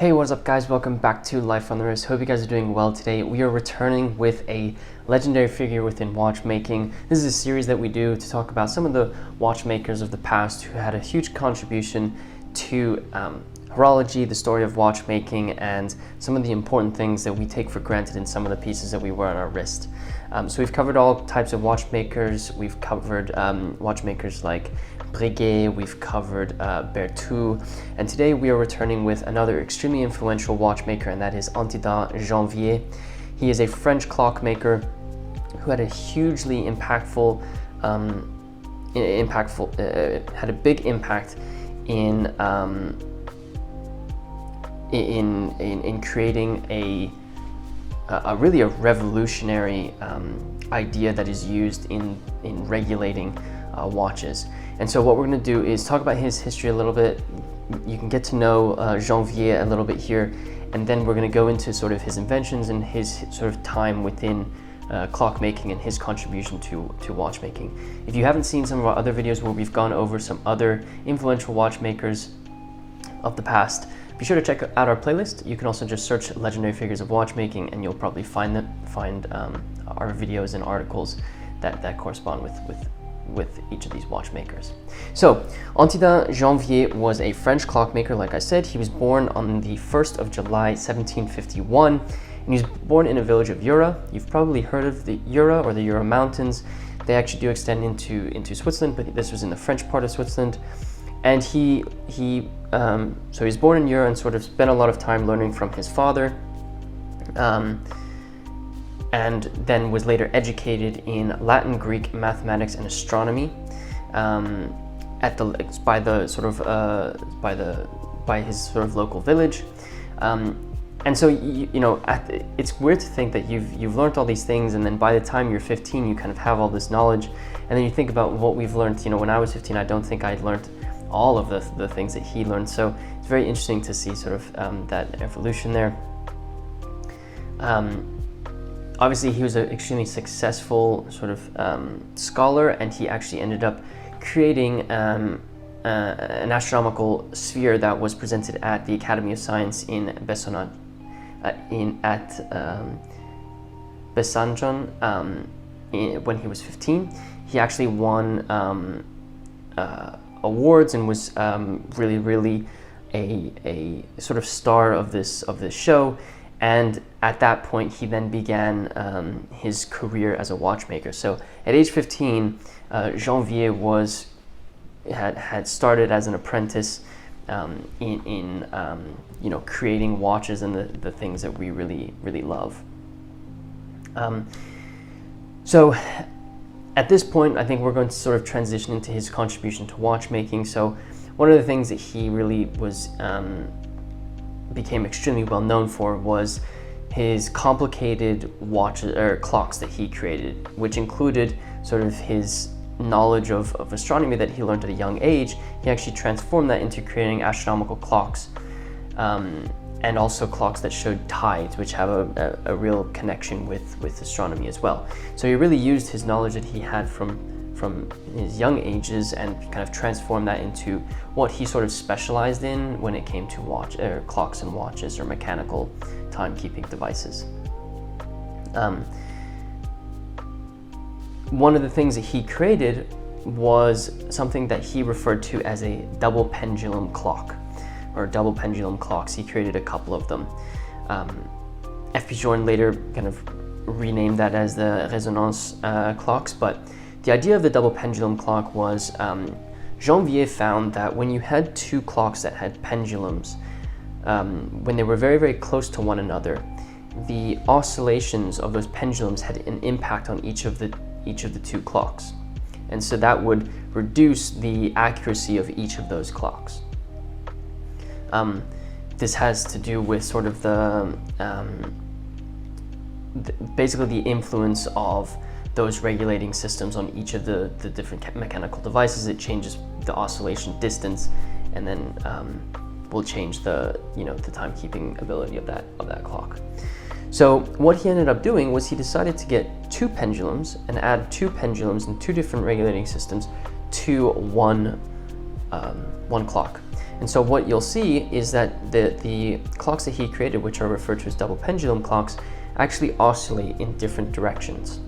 Hey, what's up guys? Welcome back to Life on the Wrist. Hope you guys are doing well today. We are returning with a legendary figure within watchmaking. This is a series that we do to talk about some of the watchmakers of the past who had a huge contribution to horology, the story of watchmaking, and some of the important things that we take for granted in some of the pieces that we wear on our wrist. So we've covered all types of watchmakers. We've covered watchmakers like Breguet, we've covered Berthoud, and today we are returning with another extremely influential watchmaker, and that is Antide Janvier. He is a French clockmaker who had a hugely impactful, had a big impact in creating a really a revolutionary idea that is used in regulating watches. And so what we're going to do is talk about his history a little bit. You can get to know Janvier a little bit here, and then we're going to go into sort of his inventions and his sort of time within clockmaking and his contribution to watchmaking. If you haven't seen some of our other videos where we've gone over some other influential watchmakers of the past, be sure to check out our playlist. You can also just search legendary figures of watchmaking and you'll probably find our videos and articles that correspond with each of these watchmakers. So, Antide Janvier was a French clockmaker, like I said. He was born on the 1st of July, 1751, and he was born in a village of Jura. You've probably heard of the Jura or the Jura Mountains. They actually do extend into Switzerland, but this was in the French part of Switzerland. And so he was born in Jura and sort of spent a lot of time learning from his father, and then was later educated in Latin, Greek, mathematics, and astronomy by his sort of local village. And so it's weird to think that you've learned all these things, and then by the time you're 15, you kind of have all this knowledge, and then you think about what we've learned. When I was 15, I don't think I'd learned all of the things that he learned. So it's very interesting to see sort of that evolution there. Obviously, he was an extremely successful sort of scholar, and he actually ended up creating an astronomical sphere that was presented at the Academy of Science in Besançon, when he was 15. He actually won awards and was really a sort of star of this show. And at that point, he then began his career as a watchmaker. So at age 15, Janvier had started as an apprentice in creating watches and the things that we really love. So at this point, I think we're going to sort of transition into his contribution to watchmaking. So one of the things that he really became extremely well known for was his complicated watches or clocks that he created, which included sort of his knowledge of astronomy that he learned at a young age. He actually transformed that into creating astronomical clocks, and also clocks that showed tides, which have a real connection with astronomy as well. So he really used his knowledge that he had from his young ages and kind of transformed that into what he sort of specialized in when it came to clocks and watches or mechanical timekeeping devices. One of the things that he created was something that he referred to as a double pendulum clock, or double pendulum clocks. He created a couple of them. F.P. Journe later kind of renamed that as the resonance clocks, but the idea of the double pendulum clock was Janvier found that when you had two clocks that had pendulums, when they were very close to one another, the oscillations of those pendulums had an impact on each of the two clocks, and so that would reduce the accuracy of each of those clocks. This has to do with sort of basically the influence of those regulating systems on each of the different mechanical devices. It changes the oscillation distance, and then will change the timekeeping ability of that clock. So what he ended up doing was he decided to get two pendulums and add two pendulums and two different regulating systems to one clock. And so what you'll see is that the clocks that he created, which are referred to as double pendulum clocks, actually oscillate in different directions.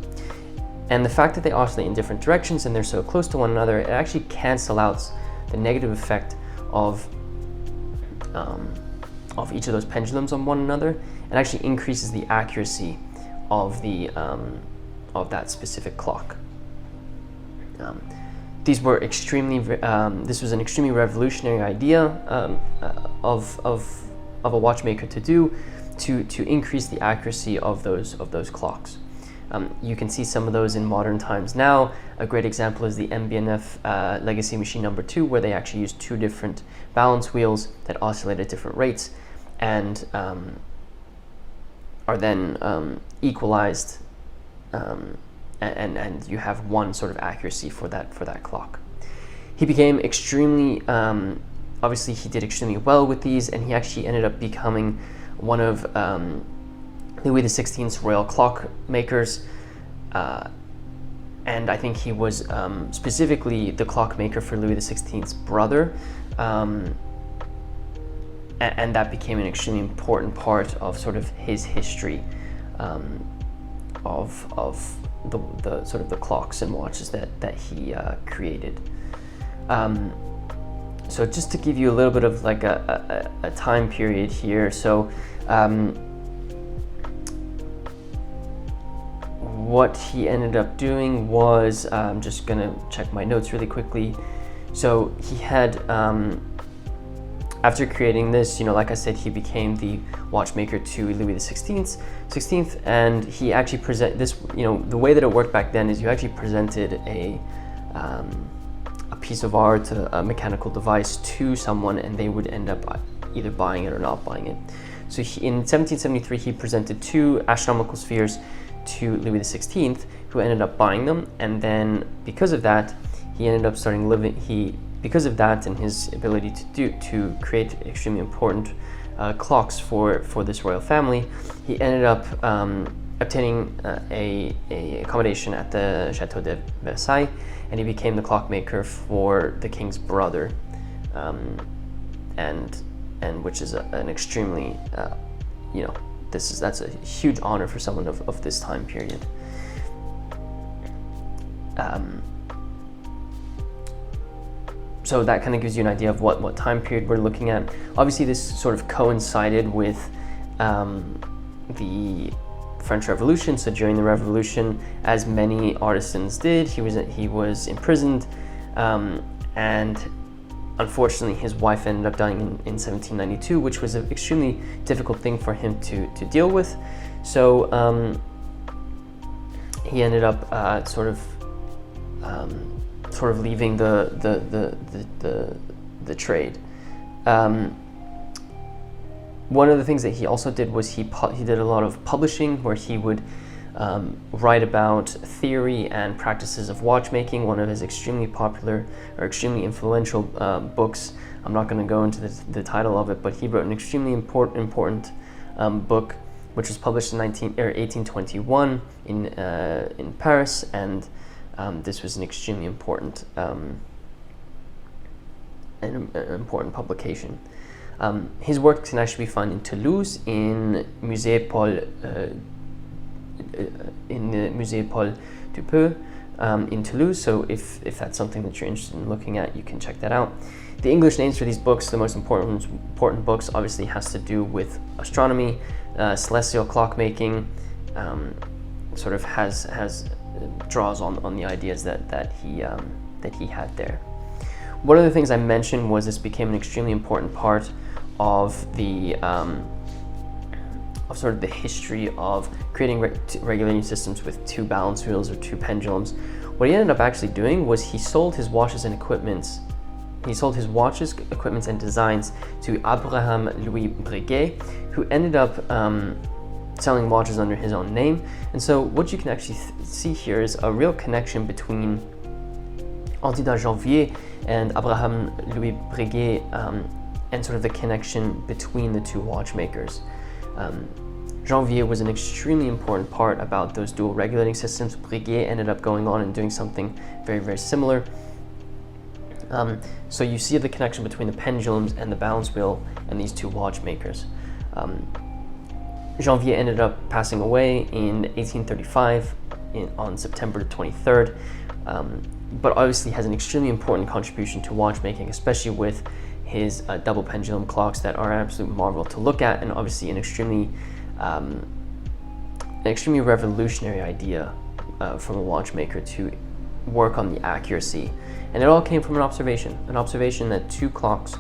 And the fact that they oscillate in different directions and they're so close to one another, it actually cancels out the negative effect of each of those pendulums on one another, and actually increases the accuracy of that specific clock. This was an extremely revolutionary idea of a watchmaker to do, to increase the accuracy of those clocks. You can see some of those in modern times now. A great example is the MBNF Legacy Machine number 2, where they actually use 2 different balance wheels that oscillate at different rates and are then equalized, and you have one sort of accuracy for that clock. He became extremely, obviously he did extremely well with these, and he actually ended up becoming one of Louis XVI's royal clockmakers, and I think he was specifically the clockmaker for Louis XVI's brother, and that became an extremely important part of sort of his history of the sort of the clocks and watches that he created. So just to give you a little bit of like a time period here, so what he ended up doing was, I'm just gonna check my notes really quickly. So he had, after creating this, like I said, he became the watchmaker to Louis XVI, and he actually present this, the way that it worked back then is you actually presented a piece of art, a mechanical device to someone, and they would end up either buying it or not buying it. So in 1773, he presented 2 astronomical spheres to Louis XVI, who ended up buying them, and then because of that, he ended up because of that and his ability to create extremely important clocks for this royal family, he ended up obtaining a accommodation at the Chateau de Versailles, and he became the clockmaker for the king's brother, and which is an extremely, that's a huge honor for someone of this time period. So that kind of gives you an idea of what time period we're looking at. Obviously, this sort of coincided with the French Revolution. So during the Revolution, as many artisans did, he was imprisoned, and unfortunately his wife ended up dying in 1792, which was an extremely difficult thing for him to deal with. So he ended up sort of leaving the trade. One of the things that he also did was he did a lot of publishing, where he would write about theory and practices of watchmaking. One of his extremely popular or extremely influential books, I'm not going to go into the title of it, but he wrote an extremely important book, which was published in 1821 in Paris, and this was an extremely important important publication. His work can actually be found in Toulouse, in Musée Paul du Peu in Toulouse. So if that's something that you're interested in looking at, you can check that out. The English names for these books, the most important books, obviously has to do with astronomy, celestial clockmaking. Sort of has draws on the ideas that he had there. One of the things I mentioned was this became an extremely important part of the of sort of the history of creating regulating systems with 2 balance wheels or 2 pendulums. What he ended up actually doing was he sold his watches and equipments. He sold his watches, equipments, and designs to Abraham Louis Breguet, who ended up selling watches under his own name. And so what you can actually see here is a real connection between Antide Janvier and Abraham Louis Breguet, and sort of the connection between the 2 watchmakers. Janvier was an extremely important part about those dual regulating systems. Breguet ended up going on and doing something very, very similar. So you see the connection between the pendulums and the balance wheel and these two watchmakers. Janvier ended up passing away in 1835 on September 23rd, but obviously has an extremely important contribution to watchmaking, especially with his double pendulum clocks that are an absolute marvel to look at, and obviously an extremely revolutionary idea from a watchmaker to work on the accuracy. And it all came from an observation that two clocks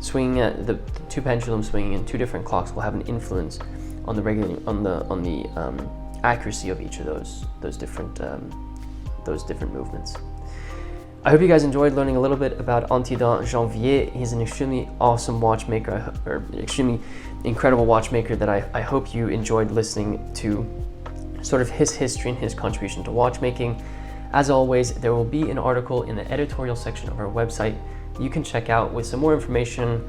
swinging at the two pendulums swinging in two different clocks will have an influence on the accuracy of each of those different movements. I hope you guys enjoyed learning a little bit about Antide Janvier. He's an extremely awesome watchmaker, or extremely incredible watchmaker that I hope you enjoyed listening to sort of his history and his contribution to watchmaking. As always, there will be an article in the editorial section of our website you can check out with some more information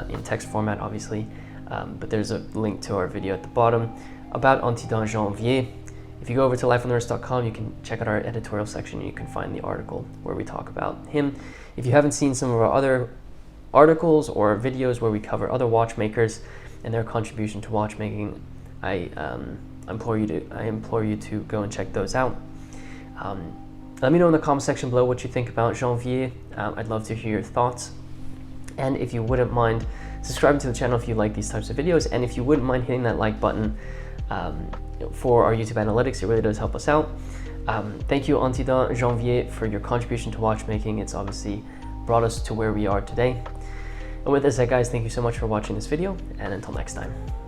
in text format, obviously, but there's a link to our video at the bottom about Antide Janvier. If you go over to lifeontheearth.com, you can check out our editorial section and you can find the article where we talk about him. If you haven't seen some of our other articles or videos where we cover other watchmakers and their contribution to watchmaking, I implore you to go and check those out. Let me know in the comment section below what you think about Janvier. I'd love to hear your thoughts. And if you wouldn't mind subscribing to the channel if you like these types of videos, and if you wouldn't mind hitting that like button for our YouTube analytics, it really does help us out. Thank you, Antide Janvier, for your contribution to watchmaking. It's obviously brought us to where we are today. And with that said, guys, thank you so much for watching this video, and until next time.